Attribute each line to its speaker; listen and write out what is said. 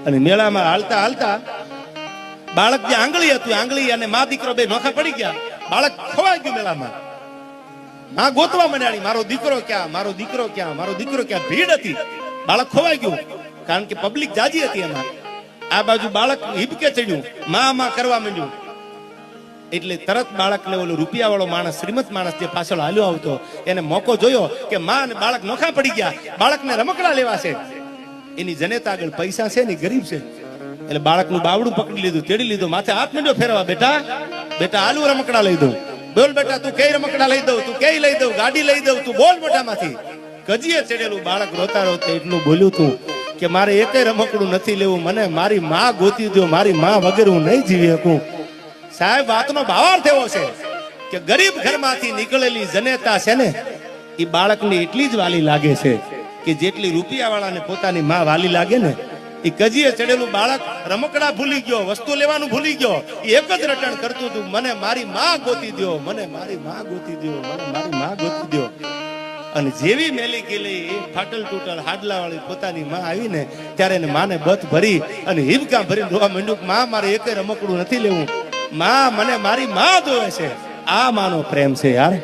Speaker 1: અને મેળામાં હાલતા હાલતા બાળક જે આંગળી હતું, આંગળી અને મા દીકરો બે નોખા પડી ગયા. બાળક ખોવાઈ ગયું મેળામાં. માં ગોતવા માંડ્યા, મારો દીકરો ક્યાં, મારો દીકરો ક્યાં, મારો દીકરો ક્યાં. ભીડ હતી, બાળક ખોવાઈ ગયું, કારણ કે પબ્લિક જાજી હતી એમાં. આ બાજુ બાળક હિબકે ચડ્યું, માં કરવા માંડ્યું. એટલે તરત બાળકને ઓલો રૂપિયા વાળો માણસ, શ્રીમંત માણસ જે પાછળ હાલ્યો આવતો, એને મોકો જોયો કે માં અને બાળક નોખા પડી ગયા, બાળકને રમકડા લેવા છે. એની જનેતા આગળ પૈસા છે ને, ગરીબ છે. એટલે બાળકનું બાવડું પકડી લીધું, તેડી લીધું, માથે હાથ માંડ્યો ફેરવા. બેટા બેટા આલુ રમકડા લઈ દઉં. બોલ બેટા, તું કઈ રમકડા લઈ દઉં, તું કઈ લઈ દઉં, ગાડી લઈ દઉં, તું બોલ મોઢામાંથી. કજીએ ચડેલું બાળક રોતા રોતા એટલું બોલ્યું તું કે મારે એકેય રમકડું નથી લેવું, મને મારી માં ગોતી દો, મારી માં વગર હું નહીં જીવી શકું. સાહેબ, વાતનો ભાવાર્થ એવો છે કે ગરીબ ઘરમાંથી નીકળેલી જનેતા છે ને, એ બાળકની એટલી જ વાલી લાગે છે કે જેટલી રૂપિયા વાળાને પોતાની માં વાલી લાગે ને. એ કજીએ ચડેલું બાળક રમકડા ભૂલી ગયો, વસ્તુ લેવાનું ભૂલી ગયો. એ એક જ રટણ કરતું હતું, મને મારી માં ગોતી દો, મને મારી માં ગોતી દો, મને મારી માં ગોતી દો. અને જેવી મેલી ગયેલી એ ફાટલ તૂટલ હાડલા વાળી પોતાની માં આવીને ત્યારે એને માને બથ ભરી અને હિબકા ભરીને રોવા માંડ્યું, માં મારે એક રમકડું નથી લેવું, માં મને મારી માં જોવે છે. આ માનો પ્રેમ છે યાર.